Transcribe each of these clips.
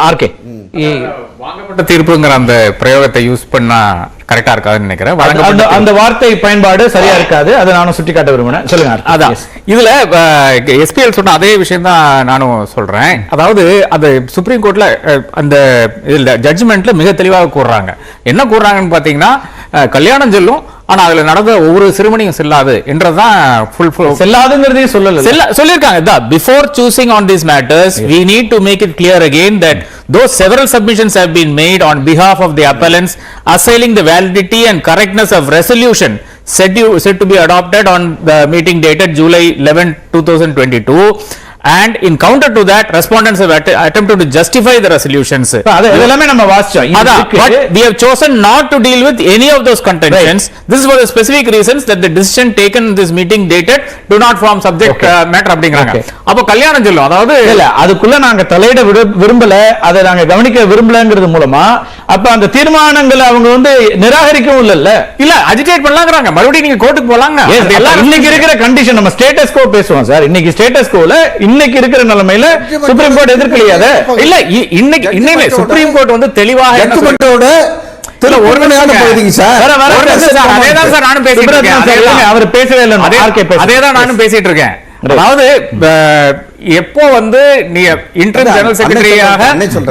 RK வாங்கப்பட்ட தீர்ப்புங்கிற அந்த பிரயோகத்தை use பண்ணா கரெக்டா இருக்காதுன்னு நினைக்கிறேன். அந்த வார்த்தை பயன்பாடு சரியா இருக்காது. அதை நானும் சுட்டிக்காட்ட விரும்புறேன். சொல்லுங்க. அதான் இதுல எஸ்பிஎல் சொன்ன அதே விஷயம் தான் நானும் சொல்றேன். அதாவது அது சுப்ரீம் கோர்ட்ல அந்த ஜட்ஜ்மெண்ட்ல மிக தெளிவாக கூறுறாங்க. என்ன கூறுறாங்கன்னு பாத்தீங்கன்னா, கல்யாணம் செல்லும், ஆனா அதுல நடந்த ஒவ்வொரு சிறுமணியும் செல்லாது என்றதான் செல்லாதுங்கிறதையும் சொல்லிருக்காங்க. Before choosing on these matters, we need to make it clear again that though several submissions have been made on behalf of the appellants assailing the validity and correctness of resolution said to be adopted on the meeting dated July 11, 2022. And in counter to that, respondents have attempted to justify the resolutions. But we have chosen not to deal with any of those contentions. Right. This is for the specific reasons that the decision taken in this meeting dated do not form subject matter அப்படிங்கறாங்க. அப்ப கல்யாணம் சொல்லும். அதாவது இல்ல, அதுக்குள்ள நாங்க தலையிட விரும்பல, அதை நாங்க கவனிக்க விரும்பலங்கிறது மூலமா அப்ப அந்த தீர்மானங்களை அவங்க வந்து நிராகரிக்கவும் இல்ல அஜிடேட் பண்ணலாம்ங்கறாங்க. மறுபடியும் நீங்க கோர்ட்டுக்கு போலாங்க. இன்னைக்கு இருக்கிற கண்டிஷன் நம்ம ஸ்டேட்டஸ் கோ பேசுவோம் சார். இன்னைக்கு ஸ்டேட்டஸ் கோல இன்னைக்கு இருக்கிற நிலைமையில சுப்ரீம் கோர்ட் எதிர்க்கலையாத இல்ல. இன்னைக்கு சுப்ரீம் கோர்ட் வந்து தெளிவாக ஒருங்கிணையான பகுதிங்க சார். அதேதான் சார் நானும் பேசிட்டு இருக்கேன். அவர் பேசவே இல்லை, அதேதான் நானும் பேசிட்டு இருக்கேன். அதாவது எப்போ வந்து நீ இன்டர்ம் ஜெனரல் செக்ரட்டரியாக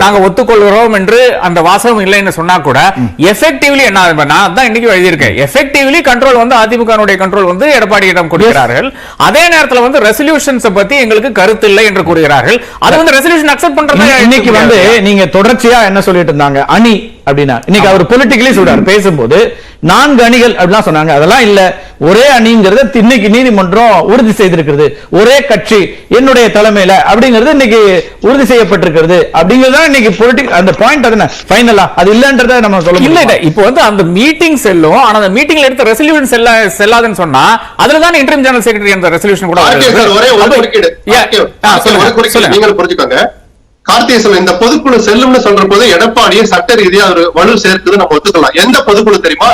நாங்க ஒத்துக்கொள்கிறோம் என்று அந்த வாசகம் இல்லைன்னு சொன்னா கூட எஃபெக்டிவ்லி என்ன, நான் தான் இன்னைக்கு எழுதியிருக்கேன், எஃபெக்டிவ்லி கண்ட்ரோல் வந்து அதிமுக கண்ட்ரோல் வந்து எடப்பாடியிடம் கொடுக்கிறார்கள். அதே நேரத்தில் வந்து ரெசல்யூஷன்ஸ் பத்தி எங்களுக்கு கருத்து இல்லை என்று கூறுகிறார்கள். அது வந்து ரெசல்யூஷன் அக்செப்ட் பண்றது. இன்னைக்கு வந்து நீங்க தொடர்ச்சியா என்ன சொல்லிட்டு இருந்தாங்க, அணி அப்படின்னா இன்னைக்கு அவர் பொலிட்டிக்கலி சொல்றாரு. பேசும்போது 4 அணிகள் அப்படிலாம் சொன்னாங்க. அதெல்லாம் இல்ல, ஒரே அணிங்கிறது இன்னைக்கு நீதிமன்றம் உறுதி செய்திருக்கிறது. ஒரே கட்சி என்னுடைய தலைமையில அப்படிங்கிறது இன்னைக்கு உறுதி செய்யப்பட்டிருக்கிறது. அப்படிங்கிறது இன்னைக்கு பொலிட்டிக் அந்த பாயிண்ட். அது ஃபைனலா அது இல்லன்றத நம்ம சொல்ல இல்ல. இப்போ வந்து அந்த மீட்டிங் செல்லும், ஆனா அந்த மீட்டிங்ல எடுத்த ரெசல்யூஷன் செல்லாதுன்னு சொன்னா அதுல தான் இன்டர்ம் ஜெனரல் செக்ரட்டரி அந்த ரெசல்யூஷன் கூட நீங்க புரிஞ்சுக்கோங்க. கார்த்திகேயன் இந்த பொதுக்குழு செல்லும்னு சொல்ற போது எடப்பாடியை சட்ட ரீதியா ஒரு வலு சேர்க்குது நம்ம ஒத்துக்கலாம். எந்த பொதுக்குழு தெரியுமா?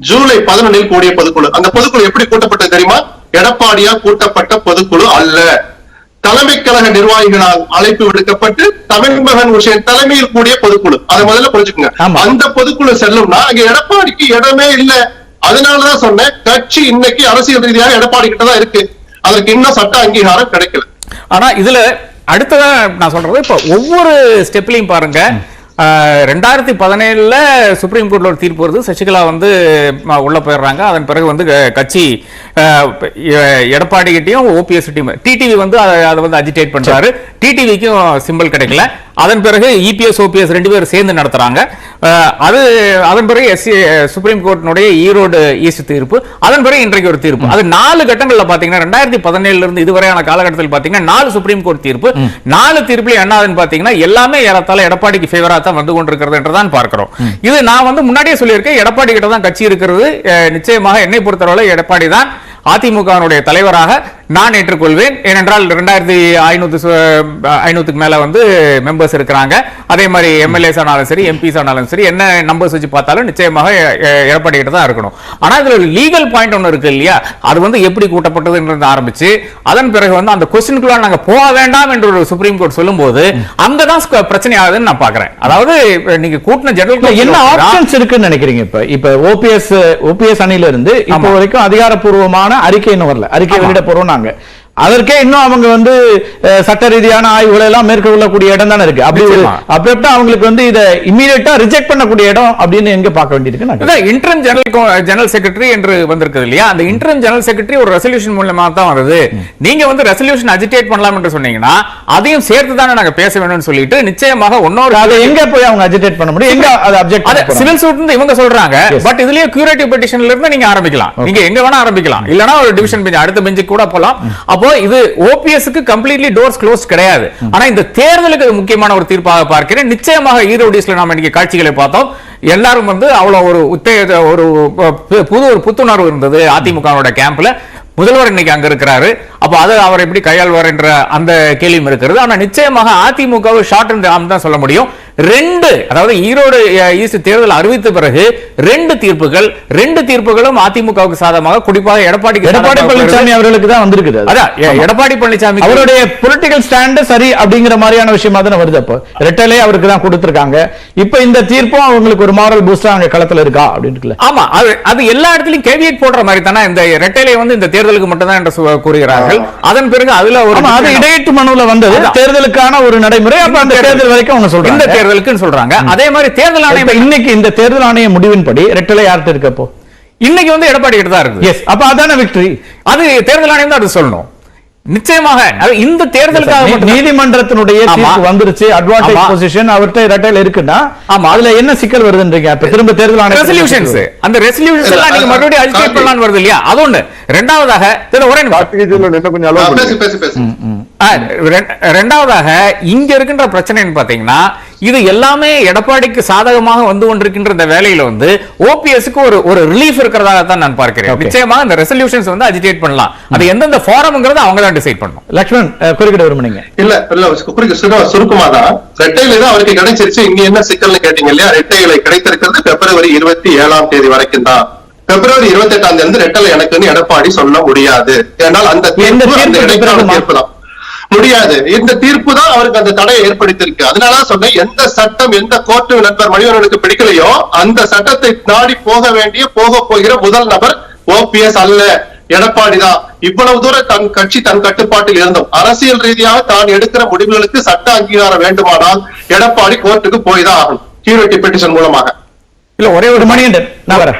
ஜூலை 11 கூடிய பொதுக்குழு. அந்த பொதுக்குழு எப்படி கூட்டப்பட்டது தெரியுமா? எடப்பாடியா கூட்டப்பட்ட பொதுக்குழு அல்ல. தலைமை கழக நிர்வாகிகளால் அழைப்பு விடுக்கப்பட்டு தமிழ்மகன் விஷயம் தலைமையில் கூடிய பொதுக்குழு. அதை முதல்ல புரிஞ்சுக்கோங்க. அந்த பொதுக்குழு செல்லும்னா அங்க எடப்பாடிக்கு இடமே இல்லை. அதனாலதான் சொன்னேன், கட்சி இன்னைக்கு அரசியல் ரீதியாக எடப்பாடி கிட்டதான் இருக்கு. அதற்கு இன்னும் சட்ட அங்கீகாரம் கிடைக்கல. ஆனா இதுல அடுத்ததான் நான் சொல்றது, இப்ப ஒவ்வொரு ஸ்டெப்லையும் பாருங்க. 2017 சுப்ரீம் கோர்ட்ல ஒரு தீர்ப்பு வருது. சசிகலா வந்து உள்ள போயிடுறாங்க. அதன் பிறகு வந்து கட்சி எடப்பாடி கிட்டையும் ஓபிஎஸ் டிடிவி வந்து அதை வந்து அஜிடேட் பண்றாரு. டிடிவிக்கும் சிம்பிள் கிடைக்கல. அதன் பிறகு இபிஎஸ் ஓபிஎஸ் 2 பேரும் சேர்ந்து நடத்துறாங்க. அதன் பிறகு சுப்ரீம் கோர்ட்டினுடைய ஈரோடு ஈஸ்ட் தீர்ப்பு. அதன் பிறகு இன்றைக்கு ஒரு தீர்ப்பு. அது 4 கட்டங்கள்ல பாத்தீங்கன்னா 2017 இருந்து இதுவரையான காலகட்டத்தில் பாத்தீங்கன்னா 4 சுப்ரீம் கோர்ட் தீர்ப்பு. 4 தீர்ப்புல என்ன ஆகுதுன்னு பாத்தீங்கன்னா எல்லாமே ஏறத்தாழ எடப்பாடிக்கு ஃபேவரா தான் வந்து கொண்டிருக்கிறது என்றுதான் பார்க்கிறோம். இது நான் வந்து முன்னாடியே சொல்லியிருக்கேன், எடப்பாடி கிட்ட தான் கட்சி இருக்கிறது. நிச்சயமாக என்னை பொறுத்தவரை எடப்பாடி தான் அதிமுகவினுடைய தலைவராக நான் ஏற்றுக்கொள்வேன். ஏனென்றால் 2500 மேல வந்து மெம்பர்ஸ் இருக்கிறாங்க. அதே மாதிரி எம்எல்ஏஸ் ஆனாலும் சரி, எம்பிஸ் ஆனாலும் சரி, என்ன நம்பர்ஸ் வச்சு பார்த்தாலும் நிச்சயமாக எடப்பாடி கிட்ட தான் இருக்கணும். ஆனா இதுல லீகல் பாயிண்ட் ஒன்னு இருக்கு இல்லையா, அது வந்து எப்படி கூட்டப்பட்டதுன்றது ஆரம்பிச்சு அதன் பிறகு வந்து அந்த கொஸ்டினுக்குள்ள நாங்க போக வேண்டாம் என்று ஒரு சுப்ரீம் கோர்ட் சொல்லும் போது அங்கதான் பிரச்சனை ஆகுதுன்னு நான் பாக்குறேன். அதாவது நீங்க கூட்டின ஜெனரல் என்ன ஆப்ஷன்ஸ் இருக்குன்னு நினைக்கிறீங்க? இப்ப ஓபிஎஸ் அணியில இருந்து இப்போ வரைக்கும் அதிகாரப்பூர்வமான அறிக்கை இன்னும் வரல. அறிக்கை வெளியிட போறோம். அதற்கே இன்னும் அவங்க வந்து சட்ட ரீதியான ஆய்வுகளை எல்லாம் மேற்கொள்ளக்கூடிய இடம் தானே இருக்கு. அப்படி அவங்களுக்கு வந்து இதை இமீடியட்டா ரிஜெக்ட் பண்ணக்கூடிய இடம் அப்படின்னு எங்க பார்க்க வேண்டியிருக்கு? இன்டர்ம் ஜெனரல் செக்ரட்டரி என்று வந்திருக்கு இல்லையா, அந்த இன்டர்ம் ஜெனரல் செக்ரட்டரி ஒரு ரெசல்யூஷன் மூலமா தான் வருது. நீங்க வந்து ரெசல்யூஷன் அஜிடேட் பண்ணலாம் என்று சொன்னீங்கன்னா அதையும் சேர்த்து தானே நாங்க பேச வேணும்னு சொல்லிட்டு நிச்சயமாக ஒன்னொரு அதை எங்க போய் அவங்க அஜிடேட் பண்ண முடியும்? எங்க அது அப்ஜெக்ட் சிவில் சூட் இருந்து இவங்க சொல்றாங்க. பட் இதுலயே கியூரேட்டிவ் பெட்டிஷன்ல இருந்து நீங்க ஆரம்பிக்கலாம். நீங்க எங்க வேணா ஆரம்பிக்கலாம். இல்லனா ஒரு டிவிஷன் பெஞ்ச் அடுத்த பெஞ்சுக்கு கூட போலாம். இது ஓபிஎஸ்க்கு கம்ப்ளீட்லி டோர்ஸ் க்ளோஸ் கிடையாது. ஆனா இந்த தேர்தலுக்கு முக்கியமான ஒரு தீர்ப்பாக பார்க்கிறேன். நிச்சயமாக ஈரோடிஸ்ல நாம இன்னைக்கு காட்சிகளை பார்த்தோம். எல்லாரும் வந்து அவ்வளவு ஒரு புத்துணர்வு இருந்தது அதிமுக கேம்ப்ல. முதல்வர் இன்னைக்கு அங்க இருக்கிறாரு. அப்ப அது அவர் எப்படி கையாள்வார் என்ற அந்த கேள்வியும் இருக்கிறது. ஆனா நிச்சயமாக அதிமுக ஷார்ட் அண்ட் ஆர்ம் தான் சொல்ல முடியும். 2 அதாவது ஈரோடு ஈஸ்ட் தேர்தல் அறிவித்த பிறகு 2 தீர்ப்புகளும் அதிமுகவுக்கு சாதகமாக, குறிப்பாக எடப்பாடி பழனிசாமி அவர்களுக்கு தான் வந்திருக்குது. அதான் எடப்பாடி பழனிசாமி அவருடைய பொலிட்டிக்கல் ஸ்டாண்ட் சரி அப்படிங்கிற மாதிரியான விஷயமா தான் வருது. அப்போ ரெட்டலே அவருக்கு தான் கொடுத்திருக்காங்க. இப்ப இந்த தீர்ப்பும் அவங்களுக்கு ஒரு மாரல் பூஸ்டா அங்க களத்துல இருக்கா அப்படின்னு. ஆமா, அது எல்லா இடத்துலயும் கேவியட் போடுற மாதிரி தானே இந்த ரெட்டலை வந்து இந்த தேர்தலுக்கு மட்டும் தான் என்று கூறுகிறார்கள். அதன் பிறகு அதுல ஒரு இடையீட்டு மனுல வந்தது தேர்தலுக்கான ஒரு நடைமுறை. அப்ப அந்த தேர்தல் வரைக்கும் அவங்க சொல்றாங்க, இந்த தேர்தலுக்கு சொல்றாங்க. அதே மாதிரி தேர்தல் ஆணையம் இன்னைக்கு இந்த தேர்தல் ஆணைய முடிவின்படி ரெட்டலை யார்கிட்ட இருக்கப்போ இன்னைக்கு வந்து எடப்பாடி கிட்ட தான் இருக்கு. அப்ப அதான விக்டரி. அது தேர்தல் ஆணையம் தான் அது சொல்லணும். நிச்சயமாக இந்த தேர்தலுக்காக நீதிமன்றத்தினுடைய தீர்ப்பு வந்துருச்சு, அட்வான்டேஜ் பொசிஷன் அவர்கிட்ட ரெட்டைல இருக்குன்னா அதுல என்ன சிக்கல் வருதுன்றீங்க? அப்ப திரும்ப தேர்தல் ஆணையம் ரெசல்யூஷன்ஸ், அந்த ரெசல்யூஷன்ஸ் எல்லாம் நீங்க மறுபடியும் அஜிடேட் பண்ணலாம்னு வருது இல்லையா? அது ஒண்ணு. இரண்டாவதாக ரெண்டாவதாக இங்க இருக்கின்ற பிரச்சனை பாத்தீங்கன்னா, இது எல்லாமே எடப்பாடிக்கு சாதகமாக வந்து கொண்டிருக்கின்ற இந்த வேலையில வந்து ஓபிஎஸ்க்கு ஒரு ரிலீஃப் இருக்கிறதாக தான் நான் பார்க்கிறேன். நிச்சயமா இந்த ரெசல்யூஷன்ஸ் வந்து அஜிடேட் பண்ணலாம். அது எந்தெந்த ஃபாரம்ங்கிறது அவங்க தான் டிசைட் பண்ணணும். லட்சுமணன் குறுக்கிட விரும்புனீங்க? இல்ல சுருக்கமா தான் ரெட்டையில தான் அவருக்கு கிடைச்சிருச்சு. இங்க என்ன சிக்கல்னு கேட்டீங்க இல்லையா? ரெட்டையில கிடைத்திருக்கிறது பிப்ரவரி 27ஆம் தேதி வரைக்கும் தான். பிப்ரவரி 28ஆம் தேதி ரெட்டலை எனக்குன்னு எடப்பாடி சொல்ல முடியாது. ஏன்னால் அந்த தீர்ப்பு தான் முடியாது. இந்த தீர்ப்பு தான் அவருக்கு அந்த தடையை ஏற்படுத்தியிருக்கு. அதனால சொன்னேன், எந்த சட்டம் எந்த கோர்ட்டு நண்பர் மணிவண்ணனுக்கு பிடிக்கலையோ அந்த சட்டத்தை நாடி போக போகிற முதல் நபர் ஓபிஎஸ் அல்ல, எடப்பாடி தான். இவ்வளவு தூரம் தன் கட்சி தன் கட்டுப்பாட்டில் இருந்தோம். அரசியல் ரீதியாக தான் எடுக்கிற முடிவுகளுக்கு சட்ட அங்கீகாரம் வேண்டுமானால் எடப்பாடி கோர்ட்டுக்கு போய் தான் ஆகணும், கியூரிட்டி பெட்டிஷன் மூலமாக. இல்ல ஒரே ஒரு மணிகண்டன் நான் வரேன்.